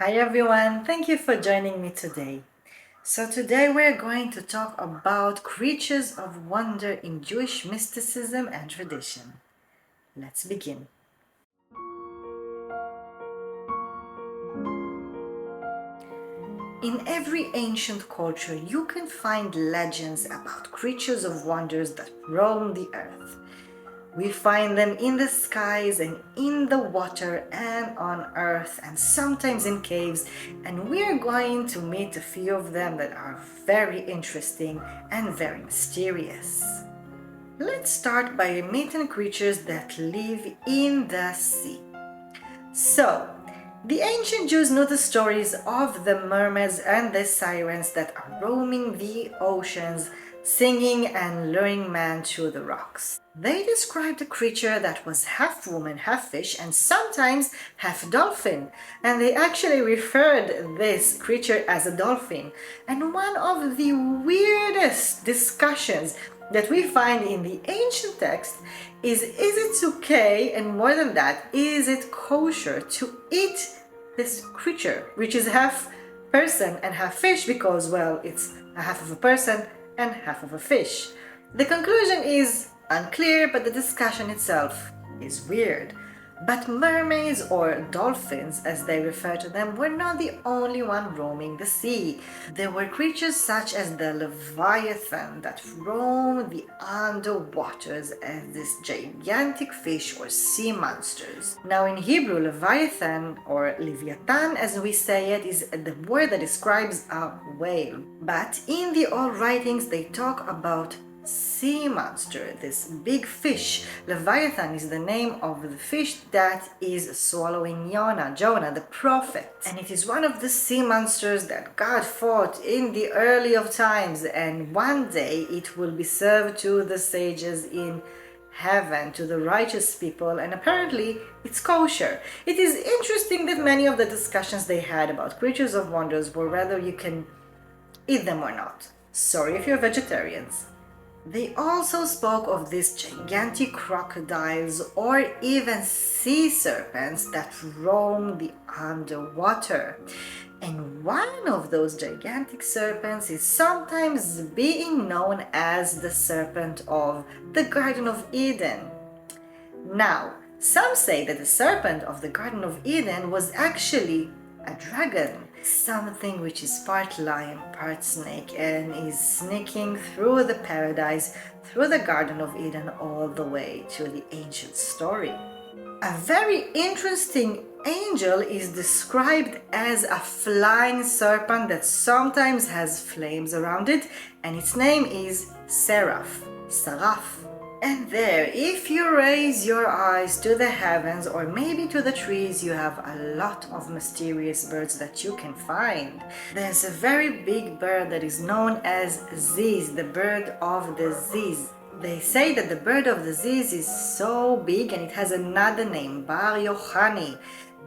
Hi everyone, thank you for joining me today. So today we're going to talk about creatures of wonder in Jewish mysticism and tradition. Let's begin. In every ancient culture, you can find legends about creatures of wonders that roam the earth. We find them in the skies and in the water and on earth and sometimes in caves, and we are going to meet a few of them that are very interesting and very mysterious. Let's start by meeting creatures that live in the sea. So, the ancient Jews knew the stories of the mermaids and the sirens that are roaming the oceans, singing and luring man to the rocks. They described a creature that was half woman, half fish, and sometimes half dolphin, and they actually referred this creature as a dolphin. And one of the weirdest discussions that we find in the ancient text is it okay, and more than that, is it kosher to eat this creature, which is half person and half fish, because, well, it's a half of a person and half of a fish. The conclusion is unclear, but the discussion itself is weird. But mermaids, or dolphins as they refer to them, were not the only one roaming the sea. There were creatures such as the Leviathan that roam the underwaters as these gigantic fish or sea monsters. Now in Hebrew, Leviathan or Leviathan as we say it is the word that describes a whale. But in the old writings they talk about sea monster, this big fish. Leviathan is the name of the fish that is swallowing Jonah the prophet. And it is one of the sea monsters that God fought in the early of times, and one day it will be served to the sages in heaven, to the righteous people, and apparently it's kosher. It is interesting that many of the discussions they had about creatures of wonders were whether you can eat them or not. Sorry if you're vegetarians. They also spoke of these gigantic crocodiles or even sea serpents that roam the underwater. And one of those gigantic serpents is sometimes being known as the serpent of the Garden of Eden. Now, some say that the serpent of the Garden of Eden was actually a dragon, something which is part lion, part snake, and is sneaking through the paradise, through the Garden of Eden, all the way to the ancient story. A very interesting angel is described as a flying serpent that sometimes has flames around it, and its name is Seraph, Saraf. And there, if you raise your eyes to the heavens or maybe to the trees, you have a lot of mysterious birds that you can find. There's a very big bird that is known as Ziz, the bird of the Ziz. They say that the bird of the Ziz is so big and it has another name, Bar Yochani.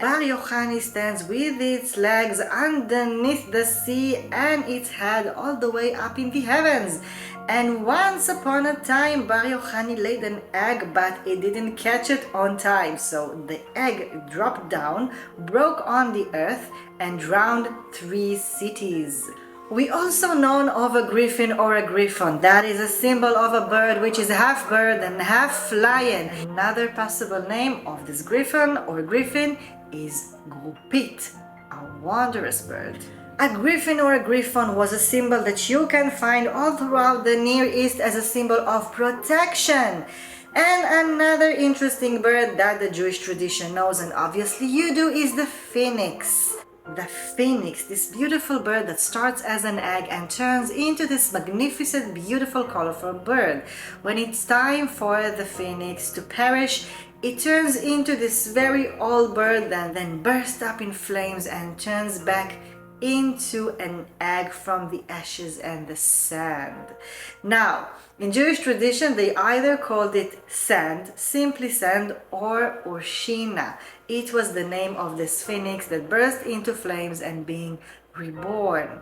Bar Yochani stands with its legs underneath the sea and its head all the way up in the heavens. And once upon a time, Bar Yochani laid an egg, but it didn't catch it on time. So the egg dropped down, broke on the earth, and drowned 3 cities. We also know of a griffin or a griffon. That is a symbol of a bird which is half bird and half lion. Another possible name of this griffin or griffin is Grupit, a wondrous bird. A griffin or a griffon was a symbol that you can find all throughout the Near East as a symbol of protection. And another interesting bird that the Jewish tradition knows, and obviously you do, is the phoenix. The phoenix, this beautiful bird that starts as an egg and turns into this magnificent, beautiful, colorful bird. When it's time for the phoenix to perish, it turns into this very old bird that then bursts up in flames and turns back into an egg from the ashes and the sand. Now, in Jewish tradition, they either called it sand, simply sand, or Urshina. It was the name of this phoenix that burst into flames and being reborn.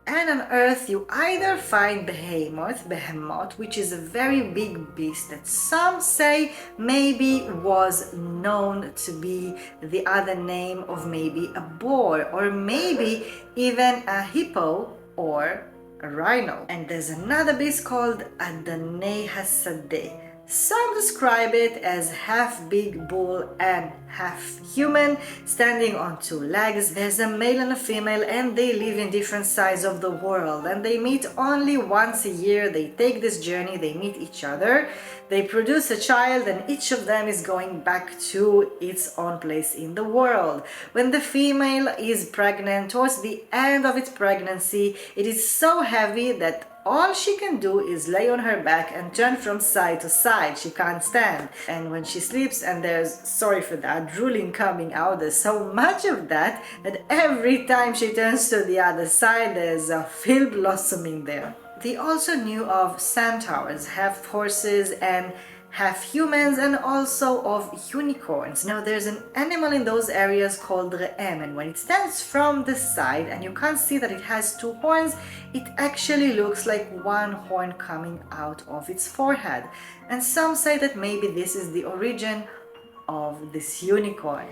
And on earth you either find behemoth, which is a very big beast that some say maybe was known to be the other name of maybe a boar, or maybe even a hippo or a rhino. And there's another beast called Adonai Hasadeh. Some describe it as half big bull and half human, standing on two legs. There's a male and a female, and they live in different sides of the world, and they meet only once a year. They take this journey, they meet each other, they produce a child, and each of them is going back to its own place in the world. When the female is pregnant, towards the end of its pregnancy, it is so heavy that all she can do is lay on her back and turn from side to side. She can't stand. And when she sleeps and there's, sorry for that, drooling coming out, there's so much of that every time she turns to the other side, there's a field blossoming there. They also knew of centaurs, half horses and half humans, and also of unicorns. Now there's an animal in those areas called re'em, and when it stands from the side and you can't see that it has two horns, it actually looks like one horn coming out of its forehead. And some say that maybe this is the origin of this unicorn.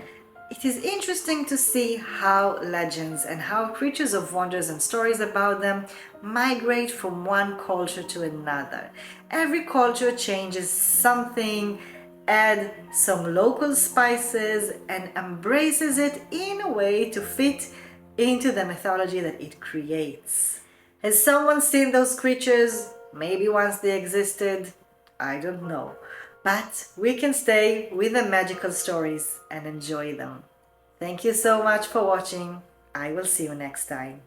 It is interesting to see how legends and how creatures of wonders and stories about them migrate from one culture to another. Every culture changes something, adds some local spices, and embraces it in a way to fit into the mythology that it creates. Has someone seen those creatures? Maybe once they existed? I don't know. But we can stay with the magical stories and enjoy them. Thank you so much for watching. I will see you next time.